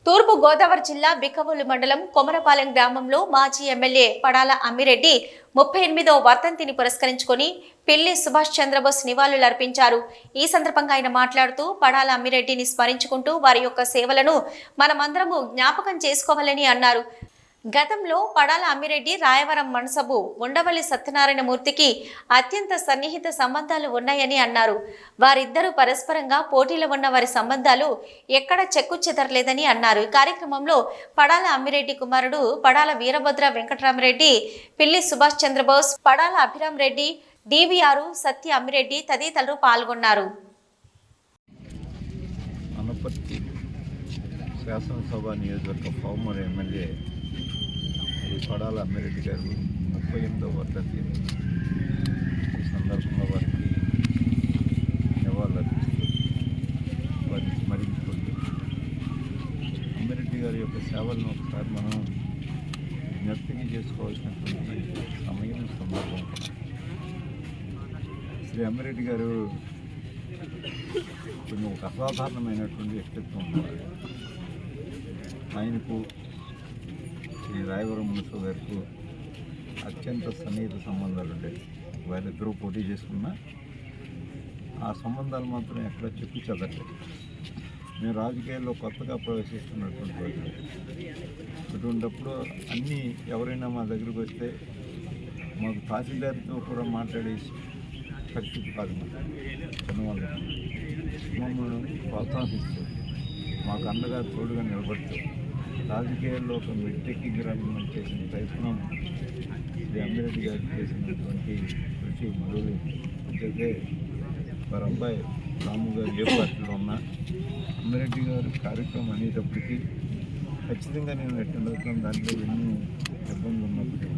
తూర్పు గోదావరి జిల్లా బిక్కవోలు మండలం కొమరపాలెం గ్రామంలో మాజీ ఎమ్మెల్యే పడాల అమ్మిరెడ్డి 38వ వర్ధంతిని పురస్కరించుకొని పిల్లి సుభాష్ చంద్రబోస్ నివాళులర్పించారు. ఈ సందర్భంగా ఆయన మాట్లాడుతూ పడాల అమ్మిరెడ్డిని స్మరించుకుంటూ వారి యొక్క సేవలను మనమందరము జ్ఞాపకం చేసుకోవాలని అన్నారు. గతంలో పడాల అమ్మిరెడ్డి రాయవరం మనసబు ఉండవల్లి సత్యనారాయణమూర్తికి అత్యంత సన్నిహిత సంబంధాలు ఉన్నాయని అన్నారు. వారిద్దరూ పరస్పరంగా పోటీలో ఉన్న వారి సంబంధాలు ఎక్కడ చెక్కు చెదరలేదని అన్నారు. ఈ కార్యక్రమంలో పడాల అమ్మిరెడ్డి కుమారుడు పడాల వీరభద్ర వెంకటరామరెడ్డి, పిల్లి సుభాష్ చంద్రబోస్, పడాల అభిరామ్ రెడ్డి, డివిఆర్ సత్య అమ్మిరెడ్డి తదితరులు పాల్గొన్నారు. శాసనసభ నియోజకవర్గ ఫార్మర్ ఎమ్మెల్యే పడాల అమ్మిరెడ్డి గారు 38వ వర్ధంతి ఈ సందర్భంగా వారికి నివాళులర్పిస్తూ వారిని స్మరించుకుంటూ అమ్మిరెడ్డి గారి యొక్క సేవలను ఒకసారి మనం జ్ఞప్తికి చేసుకోవాల్సినటువంటి సమయం సందర్భం. శ్రీ అమ్మిరెడ్డి గారు కొన్ని ఒక అసాధారణమైనటువంటి వ్యక్తిత్వం ఉన్నారు. ఆయనకు శ్రీ రాయవరం మున్సిపల్ గారికి అత్యంత సన్నిహిత సంబంధాలు ఉంటాయి. వారిద్దరూ పోటీ చేసుకున్నా ఆ సంబంధాలు మాత్రం ఎక్కడ చెప్పి చదవలేదు. మేము రాజకీయాల్లో కొత్తగా ప్రవేశిస్తున్నటువంటి రోజులు అటువంటిప్పుడు అన్నీ ఎవరైనా మా దగ్గరికి వస్తే మాకు తహసీల్దార్తో కూడా మాట్లాడే పరిస్థితి కాదు. చిన్నవాళ్ళు మమ్మల్ని ప్రోత్సహిస్తూ మాకు అండగా తోడుగా నిలబడుతూ రాజకీయాల్లో ఒక మెట్టెక్కి గ్రామం చేసిన ప్రయత్నం శ్రీ అమ్మిరెడ్డి గారు చేసినటువంటి కృషి మొదలు. అయితే వారి అబ్బాయి రాము గారు ఏ పార్టీలో ఉన్నా అమ్మిరెడ్డి గారు కార్యక్రమం అనేటప్పటికీ ఖచ్చితంగా నేను అటెండ్ అవుతాను. దాంట్లో ఎన్ని ఇబ్బందులు ఉన్నప్పటికీ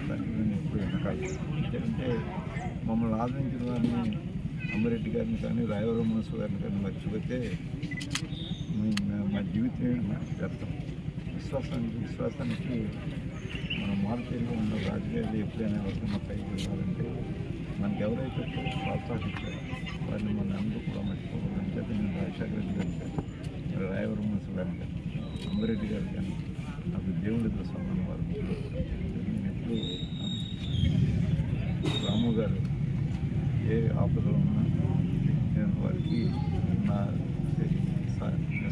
దాంట్లో నేను ఎప్పుడు వెనకాలి. ఎందుకంటే మమ్మల్ని ఆదరించిన వారిని అమ్మిరెడ్డి గారిని కానీ రాయవరం మున్సిపల్ గారిని కానీ మర్చిపోతే మా జీవితం వ్యర్థం. విశ్వాసానికి మన మార్కెట్లో ఉన్న రాజకీయాలు ఎప్పుడైనా ఎవరికైనా పైకి వెళ్ళాలంటే మనకి ఎవరైతే ప్రోత్సహించారో వారిని మన అందరూ కూడా మర్చిపోవాలి. చేత నేను రాజశేఖర రెడ్డి గారు కానీ రాయవరం మున్సిపల్ గారు కానీ అమ్మిరెడ్డి గారు కానీ నాకు దేవుడితో సంబంధం వారు నేను ఎప్పుడు రాము గారు ఏ ఆపదలో ఉన్నా నేను వారికి నా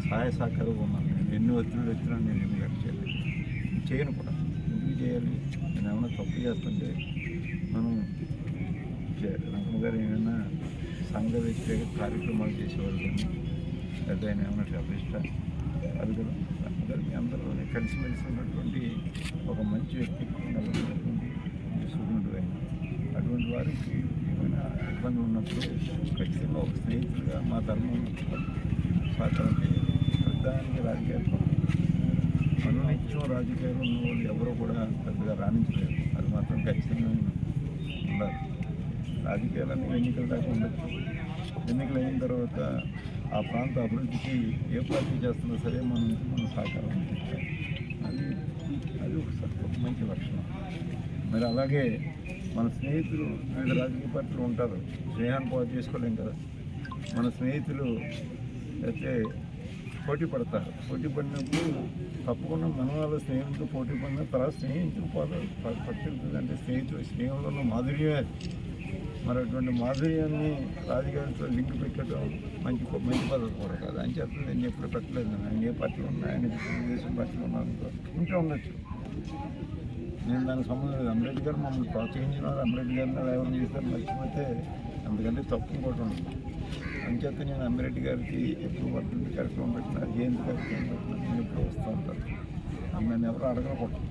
సహాయ సహకారం ఉన్నాను. నేను ఎన్ని ఒత్తిళ్ళు వచ్చినా నేను ఏమి లెక్క చేయను కూడా. ఎందుకు చేయాలి? నేను ఏమైనా తప్పు చేస్తుంటే మనం రంగమ్మ గారు ఏమైనా సంఘ వ్యతిరేక కార్యక్రమాలు చేసేవాళ్ళు కానీ లేదా ఆయన ఏమైనా అభిష్ట అది కూడా రంగమ్మ గారు మీ అందరిలోనే కలిసిమెలిసి ఉన్నటువంటి ఒక మంచి వ్యక్తిత్వం నెలకొన్నటువంటి సూర్యుడు అయిన అటువంటి వారికి ఏమైనా ఇబ్బంది ఉన్నప్పుడు ఖచ్చితంగా ఒక స్నేహితులుగా మా ధర్మం సహకారం చేయాలి. ప్రధానికి రాజకీయాలు అనునిత్యం రాజకీయాలు ఉన్న వాళ్ళు ఎవరో కూడా పెద్దగా రాణించలేరు. అది మాత్రం ఖచ్చితంగా ఉండాలి. రాజకీయాలన్నీ ఎన్నికల దాకా ఉండొచ్చు. ఎన్నికలు అయిన తర్వాత ఆ ప్రాంత అభివృద్ధికి ఏ పార్టీ చేస్తున్నా సరే మనం సహకారం అది ఒక మంచి లక్షణం. మరి అలాగే మన స్నేహితులు వివిధ రాజకీయ పార్టీలు ఉంటారు. స్నేహాన్ని పాటు చేసుకోలేం కదా. మన స్నేహితులు అయితే పోటీ పడతారు. పోటీ పడినప్పుడు తప్పకుండా మన వాళ్ళ స్నేహితులతో పోటీ పడిన తర్వాత పట్టుకుంటుంది. అంటే స్నేహంలో ఉన్న మాధుర్యమే. మరి అటువంటి మాధుర్యాన్ని రాజకీయాలతో లింక్ పెట్టడం మంచి పద్ధతి కూడా కాదు. అని చెప్పి నేను ఎప్పుడు పెట్టలేదు. ఆయన ఏ పార్టీలో ఉన్నా, ఆయన తెలుగుదేశం పార్టీలో ఉన్నారనుకో ఉంటే ఉండొచ్చు. నేను దానికి సంబంధం లేదు. అమ్మిరెడ్డి గారు మమ్మల్ని ప్రోత్సహించినారు. అమ్మిరెడ్డి గారిని ఎవరు చేస్తారు మర్చిపోతే అందుకంటే తప్పు ఇంకోటి ఉండదు. అంచేత నేను అమ్మిరెడ్డి గారికి ఎప్పుడు వర్ధంతి కార్యక్రమం పెట్టినా, జయంతి కార్యక్రమం పెట్టినా నేను ఎప్పుడు వస్తూ ఉంటాను. నన్ను ఎవరు అడగకూడదు.